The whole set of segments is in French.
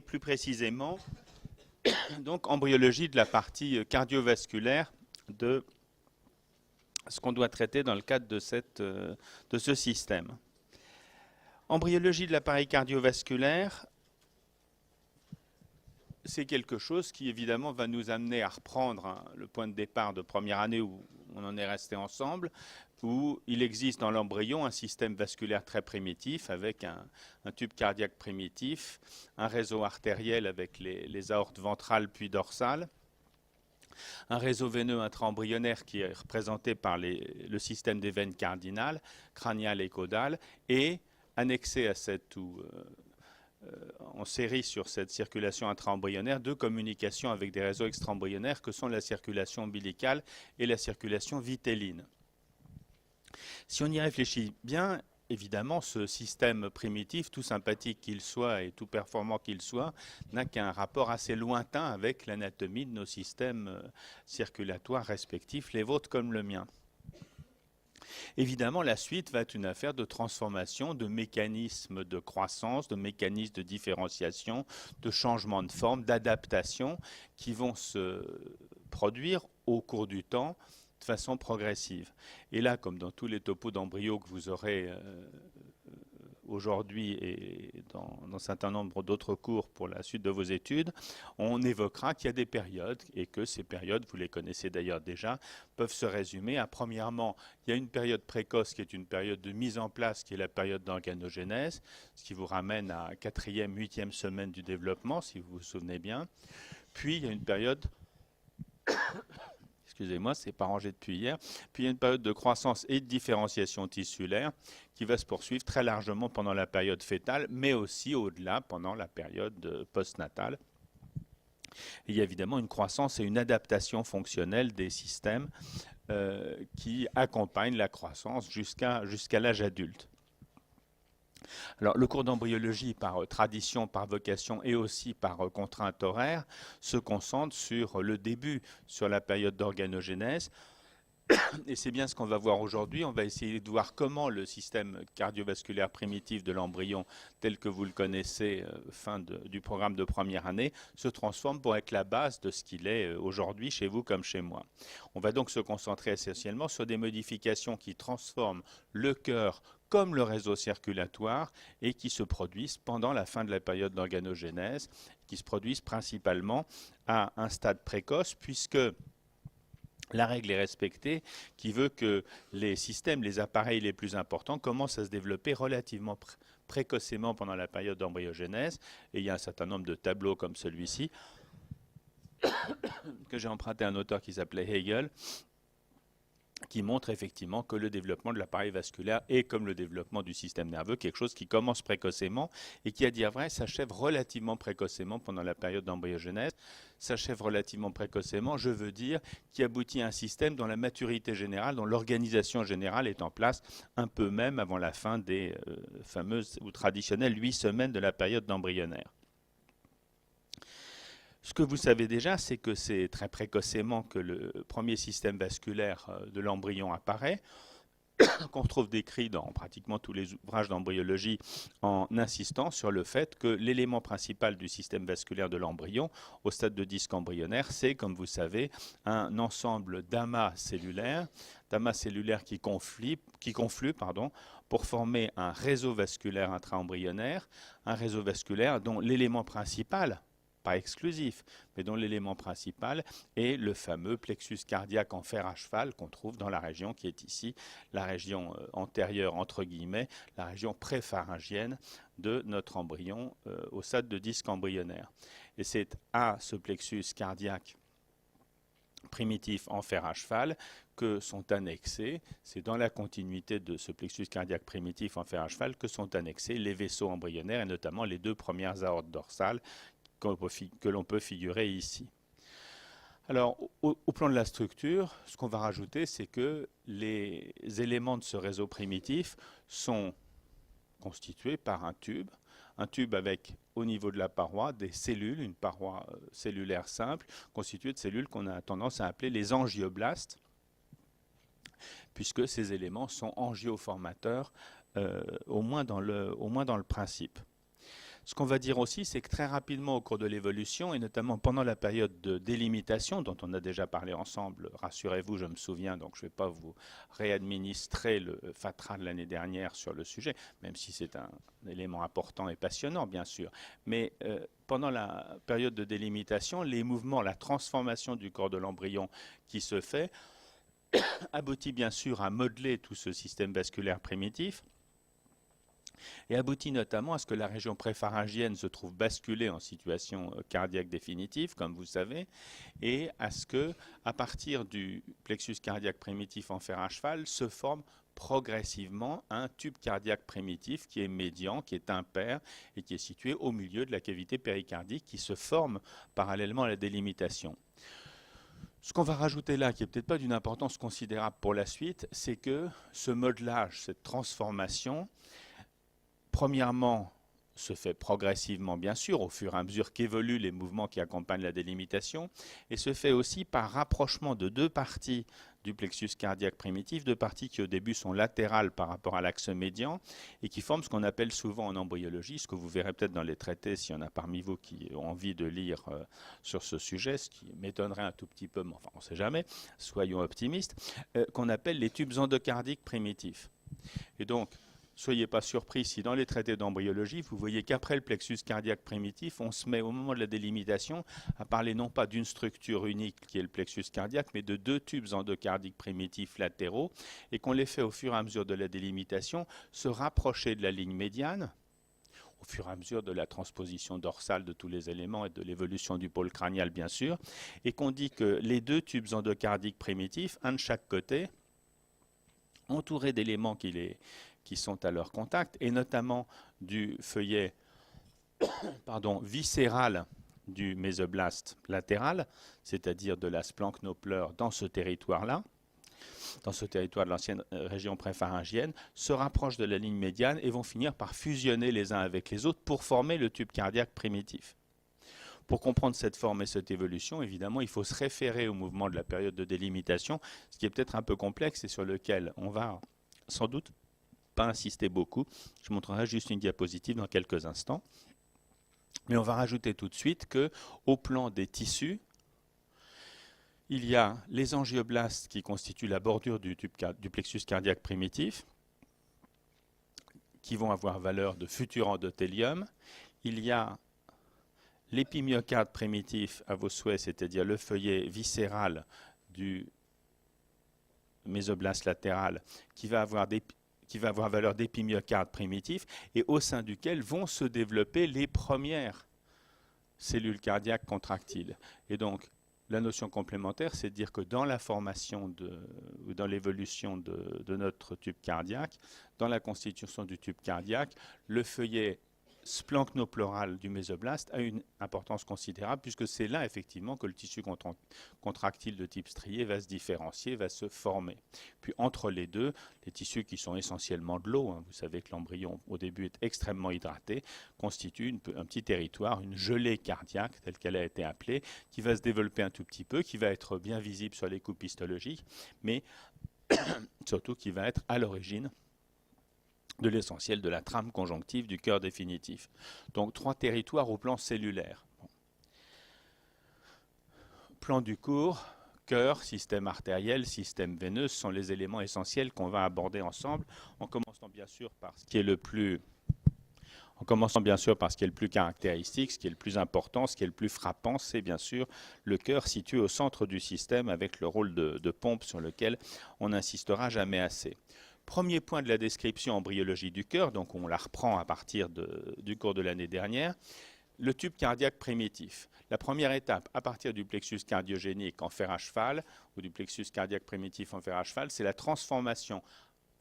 plus précisément donc embryologie de la partie cardiovasculaire de ce qu'on doit traiter dans le cadre de ce système. Embryologie de l'appareil cardiovasculaire, c'est quelque chose qui évidemment va nous amener à reprendre le point de départ de première année où on en est resté ensemble, où il existe dans l'embryon un système vasculaire très primitif avec un tube cardiaque primitif, un réseau artériel avec les aortes ventrales puis dorsales, un réseau veineux intra-embryonnaire qui est représenté par le système des veines cardinales, crâniales et caudales, et annexé à cette en série sur cette circulation intra-embryonnaire, deux communications avec des réseaux extra-embryonnaires que sont la circulation ombilicale et la circulation vitelline. Si on y réfléchit bien, évidemment, ce système primitif, tout sympathique qu'il soit et tout performant qu'il soit, n'a qu'un rapport assez lointain avec l'anatomie de nos systèmes circulatoires respectifs, les vôtres comme le mien. Évidemment, la suite va être une affaire de transformation, de mécanismes de croissance, de mécanismes de différenciation, de changement de forme, d'adaptation qui vont se produire au cours du temps de façon progressive. Et là, comme dans tous les topos d'embryo que vous aurez aujourd'hui et dans un certain nombre d'autres cours pour la suite de vos études, on évoquera qu'il y a des périodes et que ces périodes, vous les connaissez d'ailleurs déjà, peuvent se résumer à premièrement, il y a une période précoce qui est une période de mise en place qui est la période d'organogénèse, ce qui vous ramène à 4e, 8e semaine du développement, si vous vous souvenez bien. Puis il y a une période excusez-moi, c'est pas rangé depuis hier. Puis il y a une période de croissance et de différenciation tissulaire qui va se poursuivre très largement pendant la période fœtale, mais aussi au-delà pendant la période postnatale. Et il y a évidemment une croissance et une adaptation fonctionnelle des systèmes qui accompagnent la croissance jusqu'à l'âge adulte. Alors, le cours d'embryologie, par tradition, par vocation et aussi par contrainte horaire, se concentre sur le début, sur la période d'organogénèse. Et c'est bien ce qu'on va voir aujourd'hui. On va essayer de voir comment le système cardiovasculaire primitif de l'embryon, tel que vous le connaissez, fin du programme de première année, se transforme pour être la base de ce qu'il est aujourd'hui chez vous comme chez moi. On va donc se concentrer essentiellement sur des modifications qui transforment le cœur comme le réseau circulatoire et qui se produisent pendant la fin de la période d'organogénèse, qui se produisent principalement à un stade précoce, puisque la règle est respectée, qui veut que les systèmes, les appareils les plus importants commencent à se développer relativement précocement pendant la période d'embryogénèse. Et il y a un certain nombre de tableaux comme celui-ci, que j'ai emprunté à un auteur qui s'appelait Hegel, qui montre effectivement que le développement de l'appareil vasculaire est comme le développement du système nerveux, quelque chose qui commence précocement et qui, à dire vrai, s'achève relativement précocement pendant la période d'embryogénèse. S'achève relativement précocement, je veux dire, qui aboutit à un système dont la maturité générale, dont l'organisation générale est en place un peu même avant la fin des fameuses ou traditionnelles 8 semaines de la période d'embryonnaire. Ce que vous savez déjà, c'est que c'est très précocement que le premier système vasculaire de l'embryon apparaît, qu'on trouve décrit dans pratiquement tous les ouvrages d'embryologie en insistant sur le fait que l'élément principal du système vasculaire de l'embryon, au stade de disque embryonnaire, c'est, comme vous savez, un ensemble d'amas cellulaires qui confluent pour former un réseau vasculaire intra-embryonnaire, un réseau vasculaire dont l'élément principal, pas exclusif, mais dont l'élément principal est le fameux plexus cardiaque en fer à cheval qu'on trouve dans la région qui est ici, la région antérieure, entre guillemets, la région prépharyngienne de notre embryon au stade de disque embryonnaire. Et c'est à ce plexus cardiaque primitif en fer à cheval que sont annexés, c'est dans la continuité de ce plexus cardiaque primitif en fer à cheval que sont annexés les vaisseaux embryonnaires et notamment les deux premières aortes dorsales que l'on peut figurer ici. Alors, au plan de la structure, ce qu'on va rajouter, c'est que les éléments de ce réseau primitif sont constitués par un tube avec, au niveau de la paroi, des cellules, une paroi cellulaire simple, constituée de cellules qu'on a tendance à appeler les angioblastes, puisque ces éléments sont angioformateurs, au moins dans le principe. Ce qu'on va dire aussi, c'est que très rapidement au cours de l'évolution, et notamment pendant la période de délimitation, dont on a déjà parlé ensemble, rassurez-vous, je me souviens, donc je ne vais pas vous réadministrer le FATRA de l'année dernière sur le sujet, même si c'est un élément important et passionnant, bien sûr. Mais pendant la période de délimitation, les mouvements, la transformation du corps de l'embryon qui se fait, aboutit bien sûr à modeler tout ce système vasculaire primitif, et aboutit notamment à ce que la région prépharyngienne se trouve basculée en situation cardiaque définitive, comme vous savez, et à ce que, à partir du plexus cardiaque primitif en fer à cheval, se forme progressivement un tube cardiaque primitif qui est médian, qui est impair et qui est situé au milieu de la cavité péricardique qui se forme parallèlement à la délimitation. Ce qu'on va rajouter là, qui n'est peut-être pas d'une importance considérable pour la suite, c'est que ce modelage, cette transformation, premièrement, se fait progressivement, bien sûr, au fur et à mesure qu'évoluent les mouvements qui accompagnent la délimitation, et se fait aussi par rapprochement de deux parties du plexus cardiaque primitif, deux parties qui au début sont latérales par rapport à l'axe médian, et qui forment ce qu'on appelle souvent en embryologie, ce que vous verrez peut-être dans les traités, s'il y en a parmi vous qui ont envie de lire sur ce sujet, ce qui m'étonnerait un tout petit peu, mais enfin on ne sait jamais, soyons optimistes, qu'on appelle les tubes endocardiques primitifs. Et donc, soyez pas surpris si dans les traités d'embryologie, vous voyez qu'après le plexus cardiaque primitif, on se met au moment de la délimitation à parler non pas d'une structure unique qui est le plexus cardiaque, mais de deux tubes endocardiques primitifs latéraux, et qu'on les fait au fur et à mesure de la délimitation se rapprocher de la ligne médiane, au fur et à mesure de la transposition dorsale de tous les éléments et de l'évolution du pôle crânial bien sûr, et qu'on dit que les deux tubes endocardiques primitifs, un de chaque côté, entourés d'éléments qui sont à leur contact, et notamment du feuillet viscéral du mésoblaste latéral, c'est-à-dire de la splanchnopleure dans ce territoire-là, dans ce territoire de l'ancienne région prépharyngienne, se rapprochent de la ligne médiane et vont finir par fusionner les uns avec les autres pour former le tube cardiaque primitif. Pour comprendre cette forme et cette évolution, évidemment, il faut se référer au mouvement de la période de délimitation, ce qui est peut-être un peu complexe et sur lequel on va sans doute pas insister beaucoup. Je montrerai juste une diapositive dans quelques instants. Mais on va rajouter tout de suite qu'au plan des tissus, il y a les angioblastes qui constituent la bordure du plexus cardiaque primitif, qui vont avoir valeur de futur endothélium. Il y a l'épimyocarde primitif à vos souhaits, c'est-à-dire le feuillet viscéral du mésoblaste latéral, qui va avoir valeur d'épimyocarde primitif, et au sein duquel vont se développer les premières cellules cardiaques contractiles. Et donc, la notion complémentaire, c'est de dire que dans la formation ou dans l'évolution de notre tube cardiaque, dans la constitution du tube cardiaque, le feuillet splanchnopleural du mésoblaste a une importance considérable, puisque c'est là effectivement que le tissu contractile de type strié va se différencier, va se former. Puis entre les deux, les tissus qui sont essentiellement de l'eau, vous savez que l'embryon au début est extrêmement hydraté, constituent un petit territoire, une gelée cardiaque telle qu'elle a été appelée, qui va se développer un tout petit peu, qui va être bien visible sur les coupes histologiques, mais surtout qui va être à l'origine de l'essentiel de la trame conjonctive du cœur définitif. Donc 3 territoires au plan cellulaire. Plan du cours, cœur, système artériel, système veineux, ce sont les éléments essentiels qu'on va aborder ensemble, en commençant bien sûr par ce qui est le plus caractéristique, ce qui est le plus important, ce qui est le plus frappant, c'est bien sûr le cœur situé au centre du système avec le rôle de pompe sur lequel on n'insistera jamais assez. Premier point de la description embryologie du cœur, donc on la reprend à partir du cours de l'année dernière, le tube cardiaque primitif. La première étape, à partir du plexus cardiogénique en fer à cheval, ou du plexus cardiaque primitif en fer à cheval, c'est la transformation,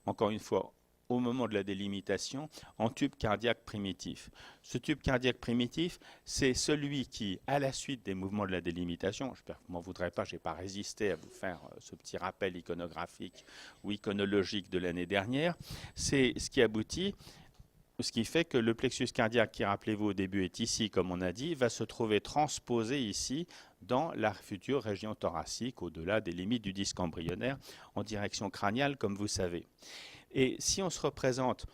encore une fois, au moment de la délimitation, en tube cardiaque primitif. Ce tube cardiaque primitif, c'est celui qui, à la suite des mouvements de la délimitation, j'espère que vous ne m'en voudrez pas, je n'ai pas résisté à vous faire ce petit rappel iconographique ou iconologique de l'année dernière, c'est ce qui aboutit, ce qui fait que le plexus cardiaque, qui rappelez-vous au début est ici, comme on a dit, va se trouver transposé ici dans la future région thoracique, au-delà des limites du disque embryonnaire, en direction crâniale, comme vous savez. Et si on se représente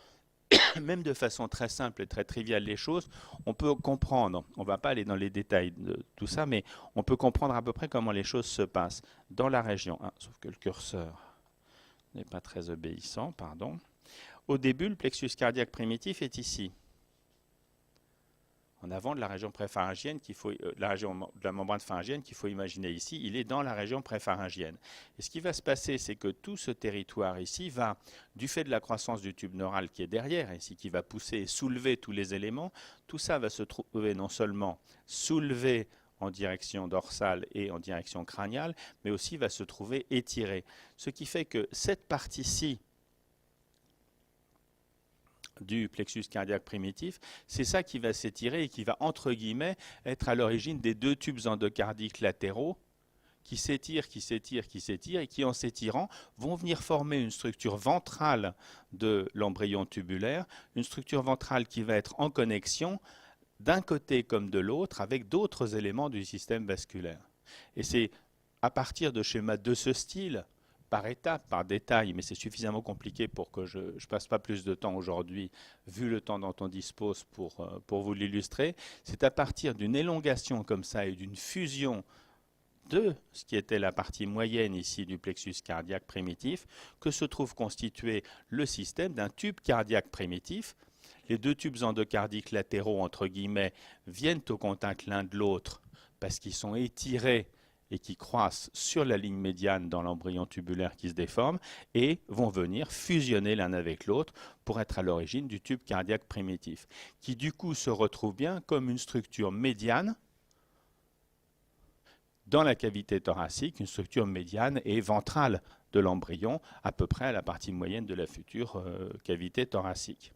même de façon très simple et très triviale les choses, on peut comprendre, on ne va pas aller dans les détails de tout ça, mais on peut comprendre à peu près comment les choses se passent dans la région. Ah, sauf que le curseur n'est pas très obéissant, pardon. Au début, le plexus cardiaque primitif est ici, en avant de la région prépharyngienne, la région de la membrane pharyngienne qu'il faut imaginer ici, il est dans la région prépharyngienne. Et ce qui va se passer, c'est que tout ce territoire ici va, du fait de la croissance du tube neural qui est derrière, ici, qui va pousser et soulever tous les éléments, tout ça va se trouver non seulement soulevé en direction dorsale et en direction crâniale, mais aussi va se trouver étiré. Ce qui fait que cette partie-ci du plexus cardiaque primitif, c'est ça qui va s'étirer et qui va, entre guillemets, être à l'origine des deux tubes endocardiques latéraux qui s'étirent, qui s'étirent, qui s'étirent et qui, en s'étirant, vont venir former une structure ventrale de l'embryon tubulaire, une structure ventrale qui va être en connexion d'un côté comme de l'autre avec d'autres éléments du système vasculaire. Et c'est à partir de schémas de ce style, par étapes, par détail, mais c'est suffisamment compliqué pour que je ne passe pas plus de temps aujourd'hui, vu le temps dont on dispose pour vous l'illustrer. C'est à partir d'une élongation comme ça et d'une fusion de ce qui était la partie moyenne ici du plexus cardiaque primitif que se trouve constitué le système d'un tube cardiaque primitif. Les deux tubes endocardiques latéraux, entre guillemets, viennent au contact l'un de l'autre parce qu'ils sont étirés et qui croissent sur la ligne médiane dans l'embryon tubulaire qui se déforme et vont venir fusionner l'un avec l'autre pour être à l'origine du tube cardiaque primitif, qui du coup se retrouve bien comme une structure médiane dans la cavité thoracique, une structure médiane et ventrale de l'embryon, à peu près à la partie moyenne de la future cavité thoracique.